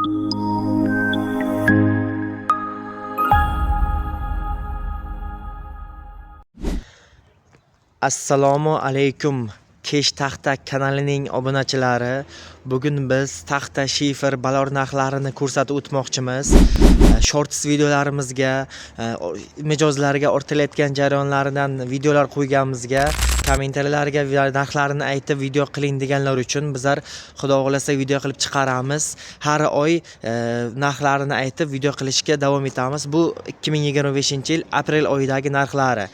Assalomu alaykum. Kesh Taxta kanalining obunachilari. Bugun biz taxta shifer balor narxlarini ko'rsatib o'tmoqchimiz. Shorts videolarimizga, mijozlarga o'rtalayotgan jarayonlaridan videolar qo'yganimizga, kommentariylarga narxlarini aytib video qiling deganlar uchun bizlar xudo xolasa video qilib chiqaramiz. Har oy narxlarini aytib video qilishga davom etamiz. Bu 2025-yil aprel oyidagi narxlari.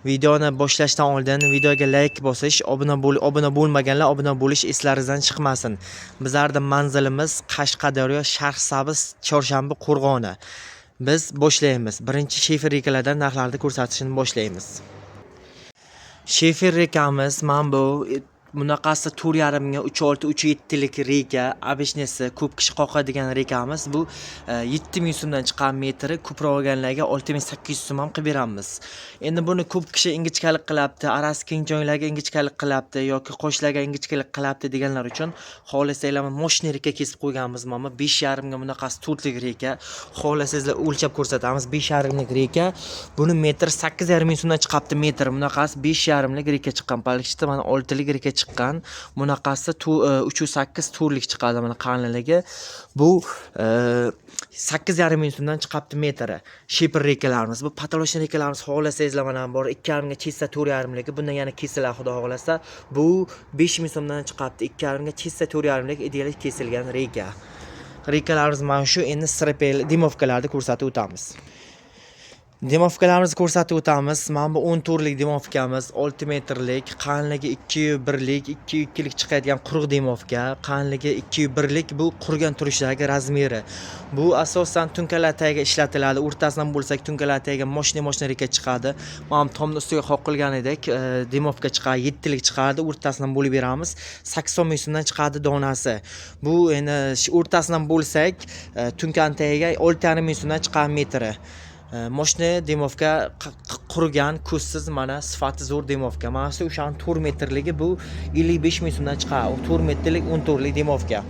Videoni boshlashdan oldin videoga like bosish, obuna bo'lmaganlar obuna bo'lish eslaringizdan chiqmasin. Bizlarning manzilimiz Qashqadaryo, Sharqsabz, Chorshanba, Qo'rg'oni. Biz boshlaymiz. Birinchi shifer rekalardan narxlarni ko'rsatishni boshlaymiz. Shifer rekamiz mana bu bunaqasi 4,5 ga 3,6 3,7 lik reka, abishnesi ko'p kishi qoqadigan rekamiz. Bu 7000 so'mdan chiqqan metri, ko'proq olganlarga 6800 so'm ham qilib beramiz. Endi buni ko'p kishi ingichkalik qilibdi, arasi keng joylarga ingichkalik qilibdi yoki qo'shlarga ingichkalik qilibdi deganlar uchun xohlasanglar moshni reka kesib qo'yganmiz. Mana 5,5 ga bunaqasi 4 lik reka. Xohlasanglar o'lchab ko'rsatamiz. 5,5 lik reka. Buni metr 8,5 so'mdan chiqibdi metr. Bunaqasi 5,5 lik reka chiqqan. Palishda mana 6 lik reka chiqqan. Bunaqasi 308 turlik chiqadi mana qalinligi. Bu 8,5 so'mdan chiqibdi metri. Shifer rekalarimiz. Bu patoloshni rekalarimiz xohlasangizlar mana bor 2,5 ga kessa 4,5 ligi. Bundan yana kessalar xudo xolasa. Bu 5000 so'mdan chiqibdi. 2,5 ga kessa 4,5 lig ideal kesilgan reka. Rekalarimiz mana shu. Endi strapel demovkalarni ko'rsatib o'tamiz. Demovkalarimizni ko'rsatib o'tamiz. Mana bu 10 turlik demovkamiz, 6 metrlik, qalinligi 2,1 lik, 2,2 lik chiqadigan quruq demovka. Qalinligi 2,1 lik, bu qurgan turishdagi razmeri. Bu asosan tunkalar tagiga ishlatiladi. O'rtasidan bo'lsak tunkalar tagiga moshna reka chiqadi. Mana tomni ustiga qoqilgan edik, demovka chiqadi, 7 lik chiqadi. O'rtasidan bo'lib beramiz. 80 ming so'mdan chiqadi donasi. Bu endi o'rtasidan bo'lsak tunkan tagiga 6,5 ming so'mdan chiqqan metri. Moshna demovka qurgan, ko'zsiz mana sifati zo'r demovka. Mana shu o'shan 4 metrligi bu 55 ming so'mdan chiqadi. 4 metrlik 14 lik demovka.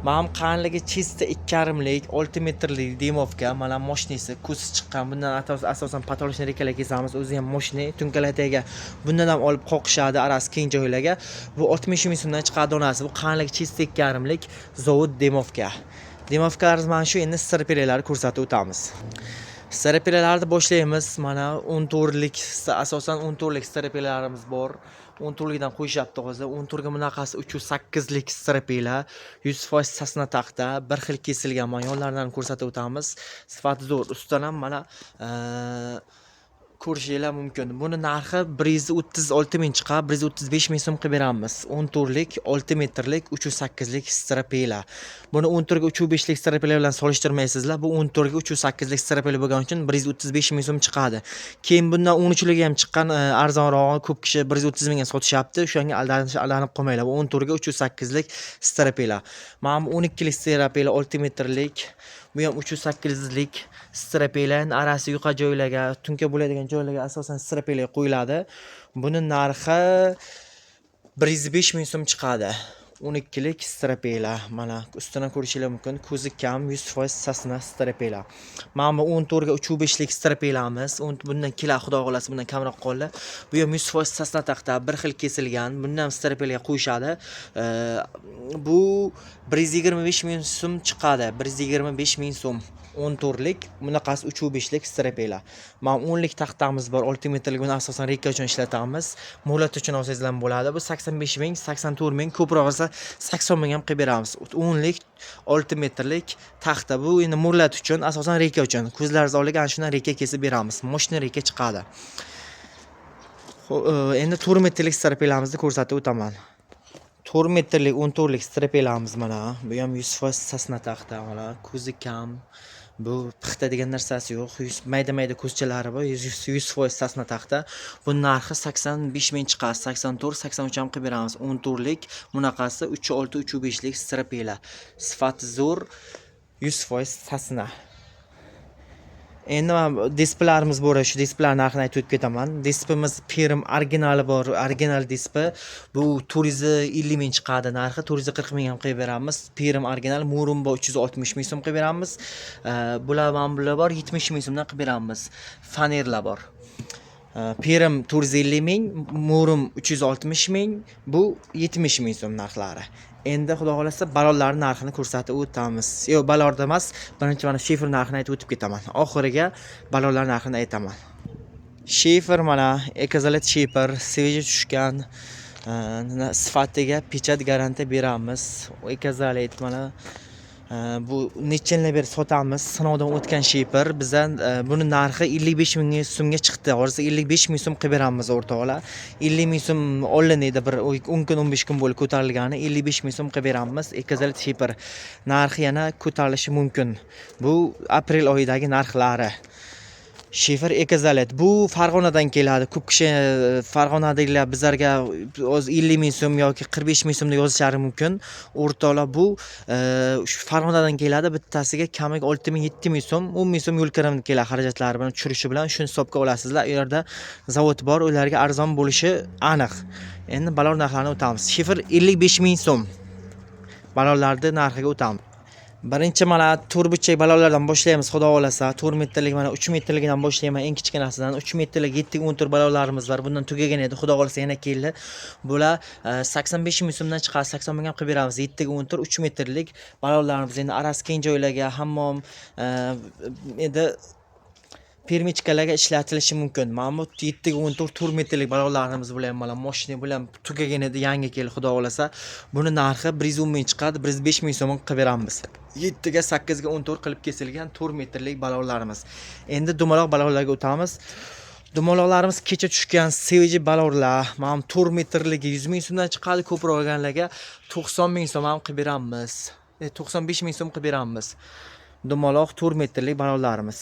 Mana qalinligi chista 2,5 lik 6 metrlik demovka. Mana moshnasi ko'zsiz chiqqan. Bundan asosan patoloshni rekalar kesamiz. O'zi ham moshna tunkalarga bundan ham olib qoqishadi arasi keng joylarga. Bu 60 ming so'mdan chiqadi donasi. Bu qalinligi chista 2,5 lik zavod demovka. Demovkalarimiz mana shu. Endi strapellarni ko'rsatib o'tamiz. Strapellarni boshlaymiz. Mana 14 lik, asosan 14 lik strapellarimiz bor. 14 likdan qo'yishyapti hozir. 14 ga bunaqasi 308 lik strapelar, 100% sasna taxta, bir xil kesilgan mayonlardan ko'rsatib o'tamiz. Sifati zo'r. Ustidan ham mana ko'rishinglar mumkin. Buni narxi 136 ming chiqadi, 135 ming so'm qilib beramiz. 14 lik, 6 metrlik, 308 lik strapela. Buni 14 ga 305 lik strapela bilan solishtirmaysizlar. Bu 14 ga 308 lik strapela bo'lgani uchun 135 ming so'm chiqadi. Keyin bundan 13 ligi ham chiqqan, arzonroq, ko'p kishi 130 mingga sotishyapti. O'shanga aldanib qolmanglar. Bu 14 ga 308 lik strapela. Mana bu 12 lik strapela, 6 metrlik. Bu ham 308 lik strapela, arasi yuqa joylarga, tunka bo'ladigan joylarga asosan strapela qo'yiladi. Buni narxi 105 ming so'm chiqadi. 12 lik strapela. Mana ustidan ko'rishingiz mumkin. Ko'zi kam, 100% sasna strapela. Mana bu 14 ga 305 lik strapelamiz. Bundan kelar xudo xolasa bundan kamroq qoldi. Bu ham 100% sasna taxta, bir xil kesilgan. Bundan strapelaga qo'yishadi. Bu 125 ming so'm chiqadi. 125 ming so'm. 14 lik, bunaqasi 305 lik strapela. Mana 10 lik taxtamiz bor, 6 metrlik. Buni asosan reka uchun ishlatamiz. Mo'lat uchun olsangiz ham bo'ladi. Bu 85 ming, 84 ming, ko'proq bo'lsa 80 ming ham qilib beramiz. 10 lik, 6 metrlik taxta. Bu endi mo'lat uchun, asosan reka uchun. Ko'zlaringiz oldiga ana shundan reka kesib beramiz. Moshna reka chiqadi. Endi 4 metrlik strapelamizni ko'rsatib o'taman. 4 metrlik 14 lik strapelamiz mana. Bu ham 100% sasna taxta, mana ko'zi kam. Bu pixta degan narsasi yo'q. Mayda ko'zchalari bor. 100% sasna taxta. Bu narxi 85 ming chiqadi. 84, 83 ham qilib beramiz. 14 lik, bunaqasi 3,6 3,5 lik strapela. Sifati zo'r, 100% sasna. Endi mana displeylarimiz bor, shu displey narxini aytib ketaman. Displeyimiz Pirim originali bor, original displey. Bu 450 ming chiqadi narxi, 440 ming ham qo'yib beramiz. Pirim original Murumbo 360 ming so'm qo'yib beramiz. Bular bor 70 ming so'mdan qilib beramiz. Fanerlar bor. Pirim 450 ming, Murum 360 ming, bu 70 ming so'm narxlari. Endi xudo xolasa balonlarning narxini ko'rsatib o'tamiz. Yo'q, balonda emas, birinchi mana shifer narxini aytib o'tib ketaman. Oxiriga balonlar narxini aytaman. Shifer mana Ekazalet shifer, sveji tushgan, sifatiga pechat garantiya beramiz. Ekazalet mana bu necha yildan beri sotamiz, sinovdan o'tgan shiper. Bizdan buni narxi 55 ming so'mga chiqdi. Hozir 55 ming so'm qilib beramiz o'rtoqlar. 50 ming so'm olinadi, bir 10 kun 15 kun bo'lib ko'tarilgani 55 ming so'm qilib beramiz. Ekazalet shiper narxi yana ko'tarilishi mumkin. Bu aprel oyidagi narxlari. Shifer Ekazalet bu Farg'onadan keladi. Ko'p kishi Farg'onadagilar bizlarga o'z 50 ming so'm yoki 45 ming so'mda yozishlari mumkin. O'rtoqlar bu Farg'onadan keladi. Bittasiga kamiga 6 ming 7 ming so'm, 10 ming so'm yo'l kirim keladi xarajatlari bilan tushirishi bilan shuni hisobga olasizlar. U yerda zavod bor, ularga arzon bo'lishi aniq. Endi balon narxlarini o'tamiz. Shifer 55 ming so'm. Balonlarning narxiga o'tamiz. Birinchi mana turbuchak balonlardan boshlaymiz, xudo xolasa. 4 metrlik mana 3 metrligidan boshlayman, eng kichkinasidan. 3 metrlik 7-14 balonlarimiz bor. Bundan tugagan edi, xudo xolasa yana keldi. Bular 85 ming so'mdan chiqadi, 80 ming ham qilib beramiz. 7-14 3 metrlik balonlarimiz. Endi arasi keng joylarga, hammom endi permichkalarga ishlatilishi mumkin. Mana 7-14 4 metrlik balonlarimiz bilan mana mashina bilan tugagan edi, yangi keldi, xudo xolasa. Buni narxi 110 ming chiqadi, 105 ming so'm qilib beramiz. 7 ga 8 ga 14 qilib kesilgan 4 metrlik balonlarimiz. Endi dumaloq balonlarga o'tamiz. Dumaloqlarimiz kecha tushgan sevji balonlar. Mana 4 metrligi 100 ming so'mdan chiqadi, ko'proq olganlarga 90 ming so'm ham qilib beramiz. 95 ming so'm qilib beramiz. Dumaloq 4 metrlik balonlarimiz.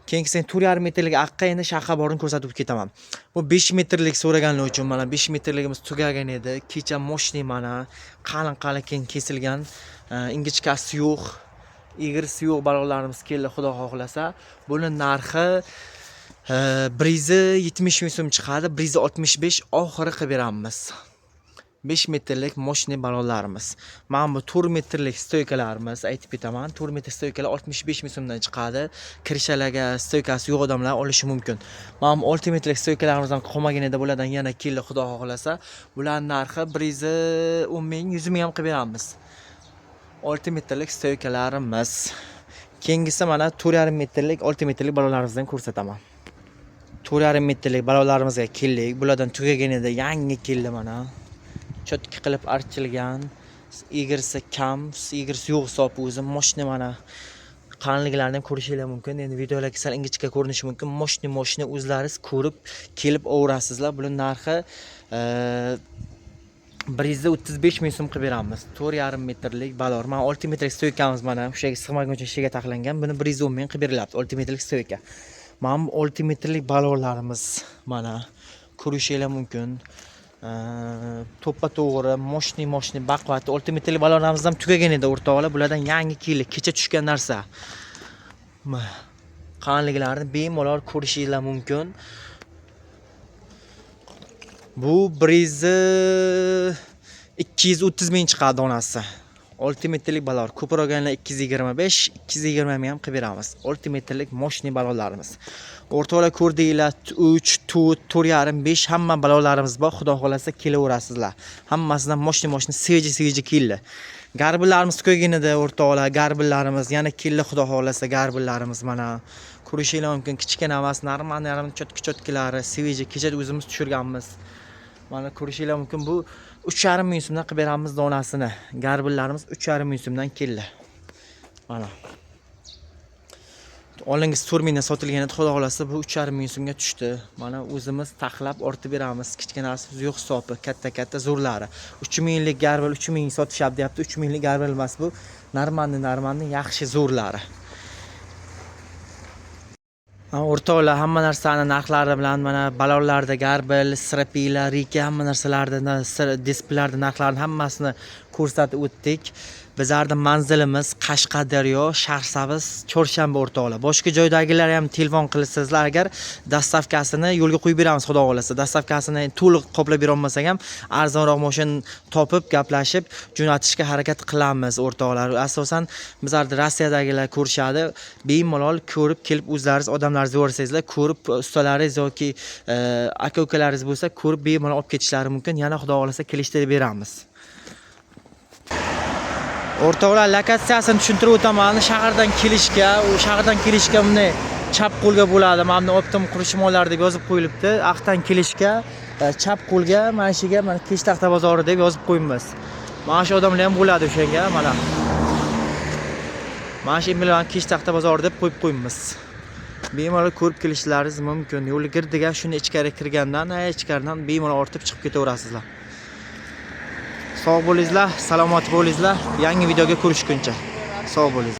Keyingisi 4,5 metrlik aqqa endi shaqa borini ko'rsatib ketaman. Bu 5 metrlik so'raganlar uchun mana 5 metrligimiz tugagan edi. Kecha moshni mana qalin keng kesilgan, ingichkasi yo'q, egrisi yo'q balonlarimiz keldi, xudo xohlasa. Buni narxi 170 ming so'm chiqadi, 165 oxiri qilib beramiz. 5 metrlik moshni balonlarimiz. Mana bu 4 metrlik stoykalarimiz, aytib ketaman. 4 metr stoykalar 65 ming so'mdan chiqadi. Kirishalarga stoykasi yo'q odamlar olishi mumkin. Mana 6 metrlik stoykalarimizdan qolmagan edi, bulardan yana keldi, xudo xohlasa. Bularning narxi 110 ming, 100 ming ham qilib beramiz. 6 metrlik stoykalarimiz. Keyingisi mana 4,5 metrlik 6 metrlik balonlarimizdan ko'rsataman. 4,5 metrlik balonlarimizga keldik. Bulardan tugagan edi, yangi keldi mana. Chotki qilib archilgan, egrisi kam, egrisi yo'q hisobi o'zi. Mashina mana qalinliklarini ham ko'rishingiz mumkin. Endi videolarga sal ingichka ko'rinishi mumkin. Mashina o'zlaringiz ko'rib kelib o'rasizlar. Buning narxi 135 ming so'm qilib beramiz. 4,5 metrlik balon. Mana 6 metrlik stoykamiz mana o'sha sig'maguncha ishiga taqlangan. Buni 110 ming qilib berilyapti. 6 metrlik stoyka. Mana 6 metrlik balonlarimiz mana ko'rishingiz mumkin. To'ppa to'g'ri moshni baquvvat 6 metrlik balonlarimiz ham tugagan edi o'rtoqlar. Bulardan yangi keldi, kecha tushgan narsa. Qalinliklarini bemalol ko'rishingiz mumkin. Bu 230 ming chiqadi donasi. 6 metrlik balon. Ko'proq olganlar 225, 220 ming ham qilib beramiz. 6 metrlik moshni balonlarimiz. O'rtoqlar ko'rdinglar, 3, 4, 4,5, 5 hamma balonlarimiz bor. Xudo xolasa kelaverasizlar. Hammasidan moshni sevji keldi. Garbillarimiz qo'ygan edi o'rtoqlar, garbillarimiz yana keldi, xudo xolasa garbillarimiz mana. Ko'rishingiz mumkin, kichkina emas, narman chotkilari, sevji kecha o'zimiz tushirganmiz. Mana ko'rishingiz mumkin, bu 3,5 ming so'mdan qilib beramiz donasini. Garbillarimiz 3,5 ming so'mdan keldi. Mana. Olingiz 4 mingdan sotilgan edi, xudo xolasa bu 3,5 ming so'mga tushdi. Mana o'zimiz taxlab ortib beramiz. Kichkinasi yo'q hisobi, katta zo'rlari. 3 minglik garbil 3 ming sotishyapti, deyapti. 3 minglik garbil emas bu. Narmanni yaxshi zo'rlari. O'rtoqlar, hamma narsani narxlari bilan mana balonlarda garbil, strapila, rika hamma narsalarda, displeylarda narxlarini hammasini ko'rsatib o'tdik. Bizlarning manzilimiz Qashqadaryo, Shahrisabz, Chorshanba o'rtoqlar. Boshqa joydagilar ham telefon qilsangizlar agar dastavkasini yo'lga qo'yib beramiz, xudo xolasa. Dastavkasini to'liq qoplab bera olmasak ham arzonroq mashina topib, gaplashib jo'natishga harakat qilamiz, o'rtoqlar. Asosan bizlarni Rossiyadagilar ko'rishadi. Bemalol ko'rib kelib o'zlaringiz odamlaringiz yuborsangizlar, ko'rib ustalaringiz yoki aka-ukalaringiz bo'lsa, ko'rib bemalol olib ketishlari mumkin. Yana xudo xolasa kelishtirib beramiz. O'rtoqlar, lokatsiyasini tushuntirib o'taman. Shahardan kelishga bunday chap qo'lga bo'ladi. Mana optim qurishmonlar deb yozib qo'yilibdi. Aqdan kelishga chap qo'lga, mana shuga mana Kechtaxta bozori deb yozib qo'yibmiz. Mana shu odamlar ham bo'ladi o'shanga, mana. Mana shu bilan Kechtaxta bozori deb qo'yib qo'yibmiz. Bemalol ko'rib kelishlaringiz mumkin. Yo'lga girdiga shuni ichkari kirgandan, ichkaridan bemalol ortib chiqib ketaverasizlar. Sog' bo'lingizlar, salomat bo'lingizlar. Yangi videoga ko'rishguncha. Sog' bo'linglar.